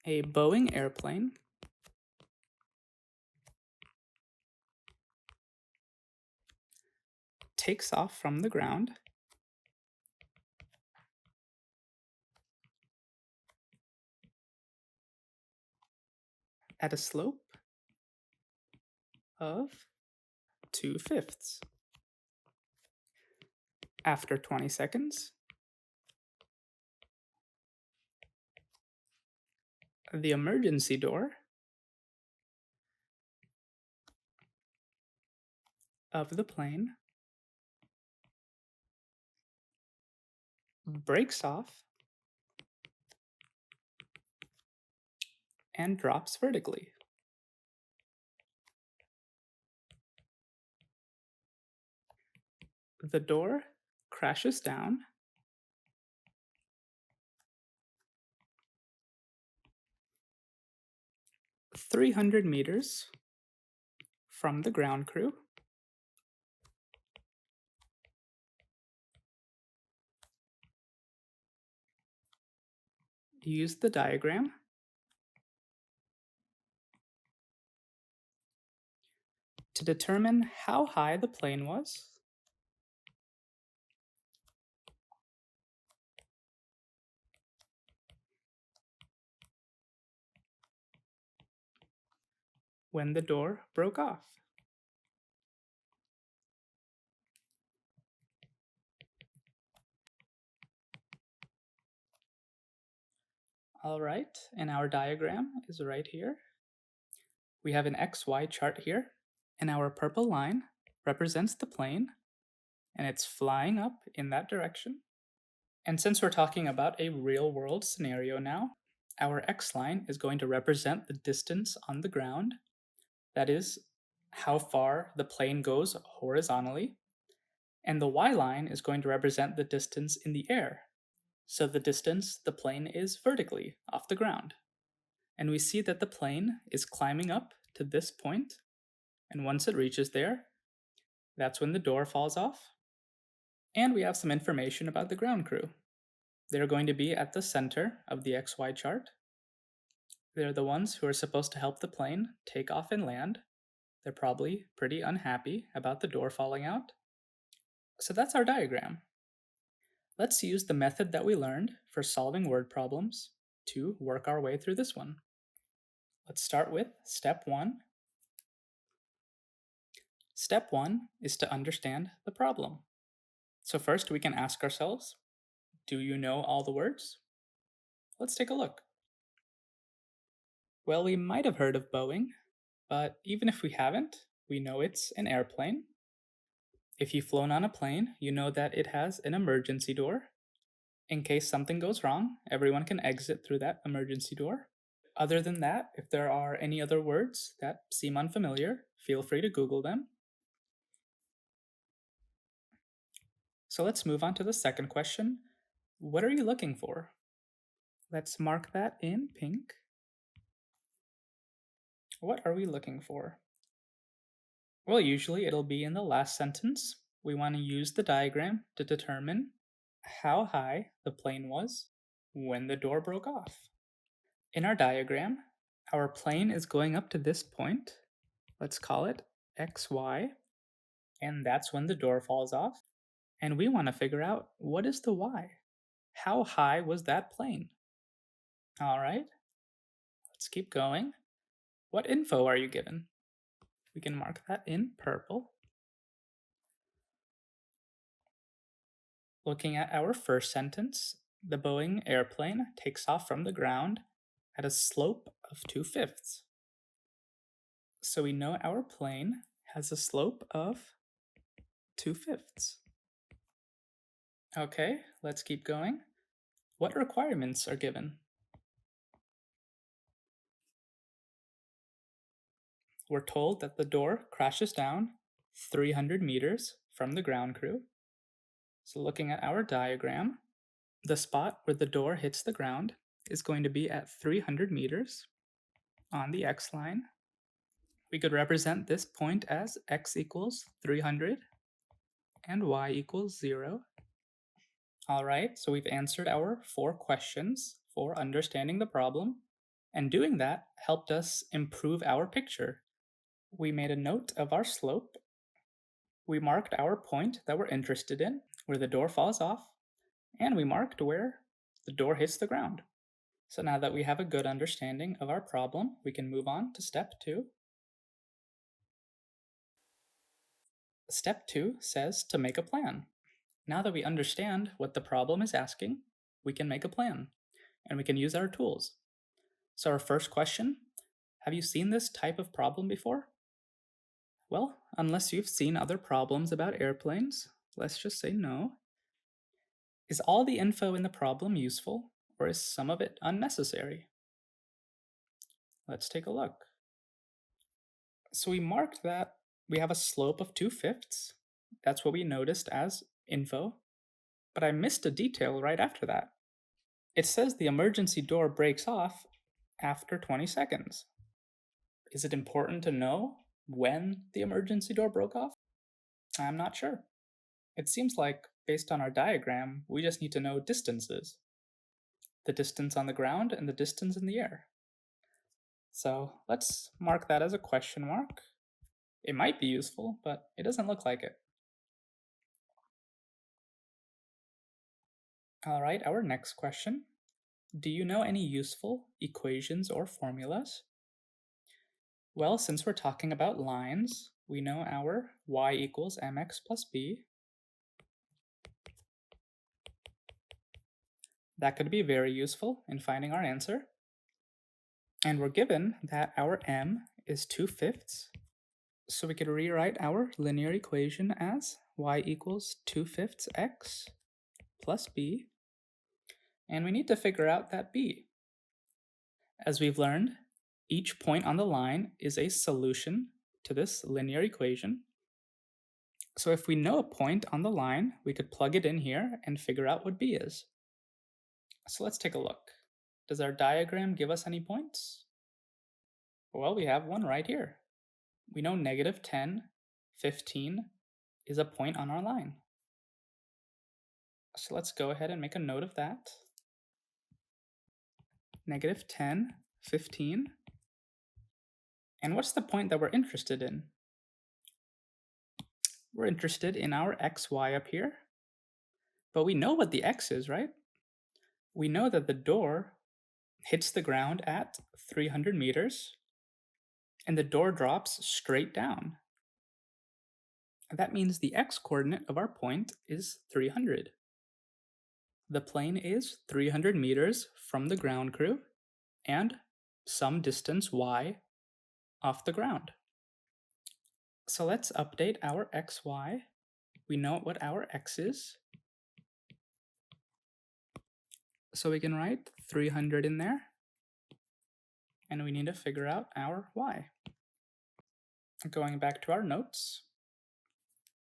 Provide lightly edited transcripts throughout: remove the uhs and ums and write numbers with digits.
A Boeing airplane takes off from the ground at a slope of 2/5. After 20 seconds, the emergency door of the plane breaks off and drops vertically. The door crashes down (300 meters) from the ground crew. Use the diagram to determine how high the plane was when the door broke off. All right, and our diagram is right here. We have an XY chart here, and our purple line represents the plane, and it's flying up in that direction. And since we're talking about a real world scenario now, our X line is going to represent the distance on the ground. That is how far the plane goes horizontally. And the Y line is going to represent the distance in the air. So the distance the plane is vertically off the ground. And we see that the plane is climbing up to this point, and once it reaches there, that's when the door falls off. And we have some information about the ground crew. They're going to be at the center of the XY chart. They're the ones who are supposed to help the plane take off and land. They're probably pretty unhappy about the door falling out. So that's our diagram. Let's use the method that we learned for solving word problems to work our way through this one. Let's start with step 1. Step 1 is to understand the problem. So first we can ask ourselves, do you know all the words? Let's take a look. Well, we might have heard of Boeing, but even if we haven't, we know it's an airplane. If you've flown on a plane, you know that it has an emergency door. In case something goes wrong, everyone can exit through that emergency door. Other than that, if there are any other words that seem unfamiliar, feel free to Google them. So let's move on to the second question. What are you looking for? Let's mark that in pink. What are we looking for? Well, usually it'll be in the last sentence. We want to use the diagram to determine how high the plane was when the door broke off. In our diagram, our plane is going up to this point. Let's call it XY. And that's when the door falls off. And we want to figure out, what is the Y? How high was that plane? All right, let's keep going. What info are you given? We can mark that in purple. Looking at our first sentence, the Boeing airplane takes off from the ground at a slope of 2/5. So we know our plane has a slope of 2/5. Okay, let's keep going. What requirements are given? We're told that the door crashes down 300 meters from the ground crew. So looking at our diagram, the spot where the door hits the ground is going to be at 300 meters on the X line. We could represent this point as x equals 300 and y equals 0. All right, so we've answered our 4 questions for understanding the problem, And doing that helped us improve our picture. We made a note of our slope. We marked our point that we're interested in, where the door falls off, and we marked where the door hits the ground. So now that we have a good understanding of our problem, we can move on to step 2. Step 2 says to make a plan. Now that we understand what the problem is asking, we can make a plan, and we can use our tools. So our first question, have you seen this type of problem before? Well, unless you've seen other problems about airplanes, let's just say no. Is all the info in the problem useful, or is some of it unnecessary? Let's take a look. So we marked that we have a slope of 2/5. That's what we noticed as info. But I missed a detail right after that. It says the emergency door breaks off after 20 seconds. Is it important to know when the emergency door broke off? I'm not sure. It seems like, based on our diagram, we just need to know distances. The distance on the ground and the distance in the air. So let's mark that as a question mark. It might be useful, but it doesn't look like it. All right, our next question. Do you know any useful equations or formulas? Well, since we're talking about lines, we know our y equals mx plus b. That could be very useful in finding our answer. And we're given that our m is 2/5. So we could rewrite our linear equation as y equals 2/5 x plus b. And we need to figure out that b. As we've learned, each point on the line is a solution to this linear equation. So if we know a point on the line, we could plug it in here and figure out what b is. So let's take a look. Does our diagram give us any points? Well, we have one right here. We know -10, 15 is a point on our line. So let's go ahead and make a note of that. -10, 15. And what's the point that we're interested in? We're interested in our xy up here. But we know what the x is, right? We know that the door hits the ground at 300 meters, and the door drops straight down. That means the x-coordinate of our point is 300. The plane is 300 meters from the ground crew, and some distance y off the ground. So let's update our xy. We know what our x is. So we can write 300 in there. And we need to figure out our y. Going back to our notes,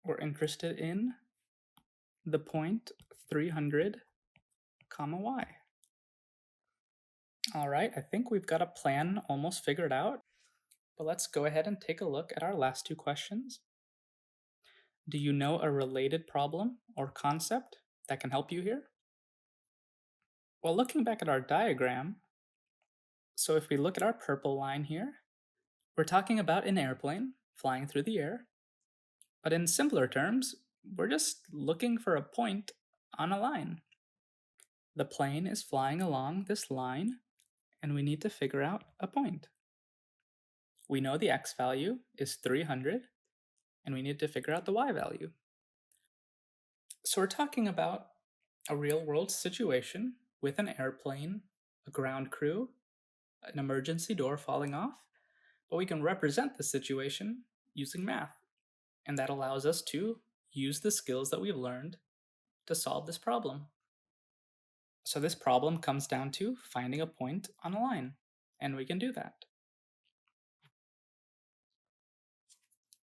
we're interested in the point 300, y. All right, I think we've got a plan almost figured out. But let's go ahead and take a look at our last two questions. Do you know a related problem or concept that can help you here? Well, looking back at our diagram, so if we look at our purple line here, we're talking about an airplane flying through the air. But in simpler terms, we're just looking for a point on a line. The plane is flying along this line, and we need to figure out a point. We know the x value is 300, and we need to figure out the y value. So we're talking about a real-world situation with an airplane, a ground crew, an emergency door falling off, but we can represent the situation using math, and that allows us to use the skills that we've learned to solve this problem. So this problem comes down to finding a point on a line, and we can do that.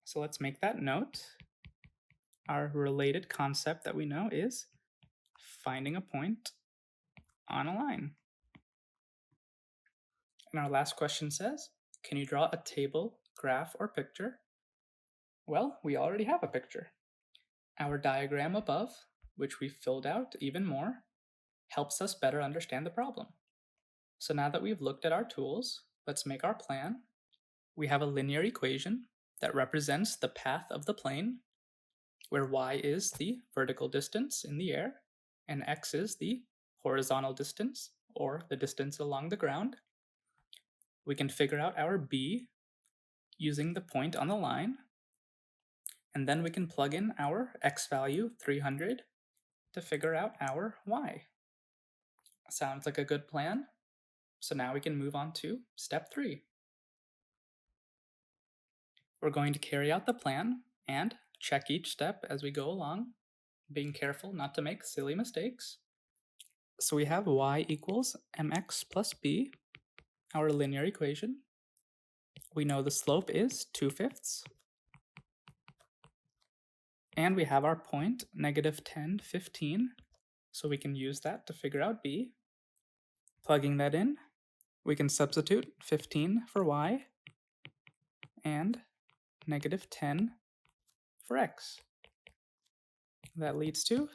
So let's make that note. Our related concept that we know is finding a point on a line. And our last question says, can you draw a table, graph, or picture? Well, we already have a picture. Our diagram above, which we filled out even more, helps us better understand the problem. So now that we've looked at our tools, let's make our plan. We have a linear equation that represents the path of the plane, where y is the vertical distance in the air, and x is the horizontal distance, or the distance along the ground. We can figure out our b using the point on the line, and then we can plug in our x value, 300, to figure out our y. Sounds like a good plan. So now we can move on to step 3. We're going to carry out the plan and check each step as we go along, being careful not to make silly mistakes. So we have y equals mx plus b, our linear equation. We know the slope is 2/5. And we have our point, -10, 15, so we can use that to figure out b. Plugging that in, we can substitute 15 for y and -10 for x. That leads to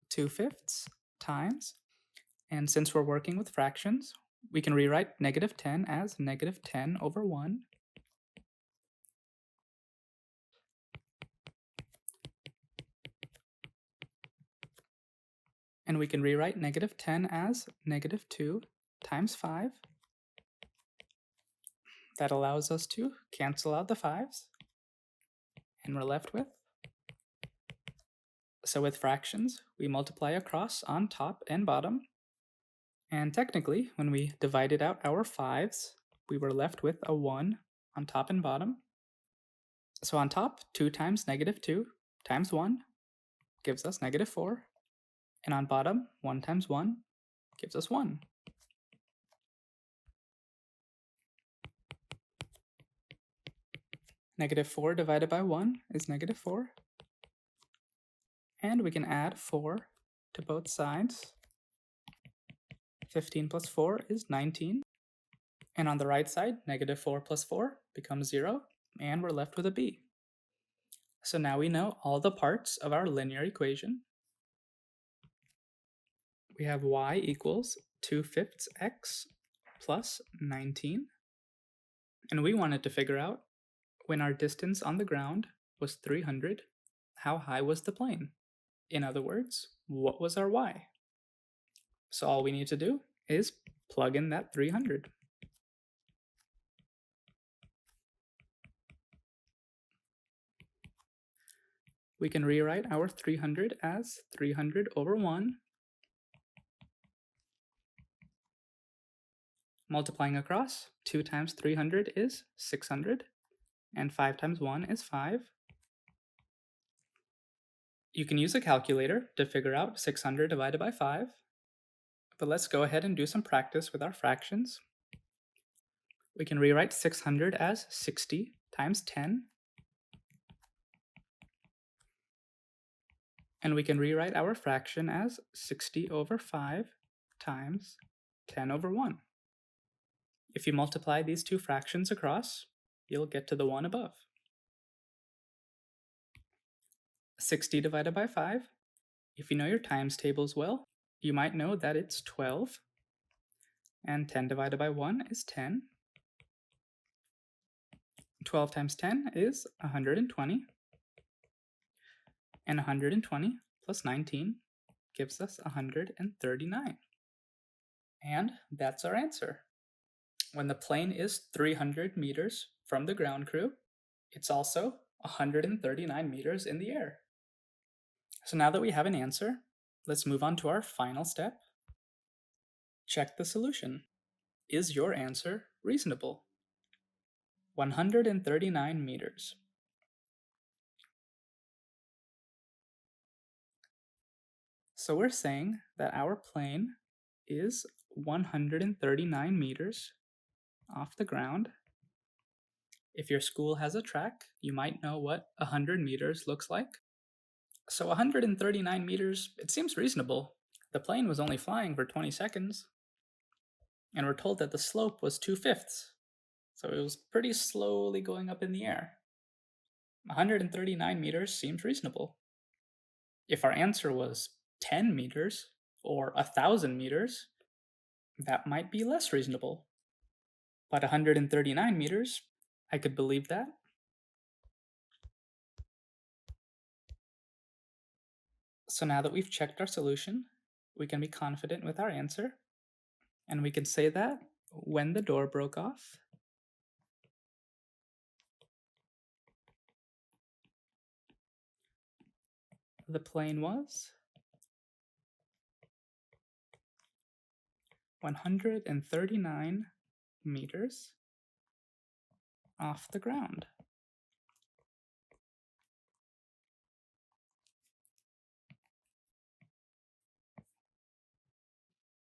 2/5 times, and since we're working with fractions, we can rewrite -10 as -10/1. And we can rewrite -10 as -2 times 5. That allows us to cancel out the 5s, and we're left with. So with fractions, we multiply across on top and bottom. And technically, when we divided out our 5s, we were left with a 1 on top and bottom. So on top, 2 times -2 times 1 gives us -4. And on bottom, 1 times 1 gives us 1. -4 divided by 1 is -4. And we can add 4 to both sides. 15 plus 4 is 19. And on the right side, -4 plus 4 becomes 0, and we're left with a b. So now we know all the parts of our linear equation. We have y equals 2/5 x plus 19. And we wanted to figure out, when our distance on the ground was 300, how high was the plane? In other words, what was our y? So all we need to do is plug in that 300. We can rewrite our 300 as 300/1. Multiplying across, 2 times 300 is 600, and 5 times 1 is 5. You can use a calculator to figure out 600 divided by 5, but let's go ahead and do some practice with our fractions. We can rewrite 600 as 60 times 10, and we can rewrite our fraction as 60/5 times 10/1. If you multiply these two fractions across, you'll get to the one above. 60 divided by 5, if you know your times tables well, you might know that it's 12, and 10 divided by 1 is 10. 12 times 10 is 120, and 120 plus 19 gives us 139. And that's our answer. When the plane is 300 meters from the ground crew, it's also 139 meters in the air. So now that we have an answer, let's move on to our final step. Check the solution. Is your answer reasonable? 139 meters. So we're saying that our plane is 139 meters off the ground. If your school has a track, you might know what 100 meters looks like. So 139 meters, it seems reasonable. The plane was only flying for 20 seconds. And we're told that the slope was 2/5. So it was pretty slowly going up in the air. 139 meters seems reasonable. If our answer was 10 meters or 1,000 meters, that might be less reasonable. But 139 meters, I could believe that. So now that we've checked our solution, we can be confident with our answer, and we can say that when the door broke off, the plane was 139 meters off the ground.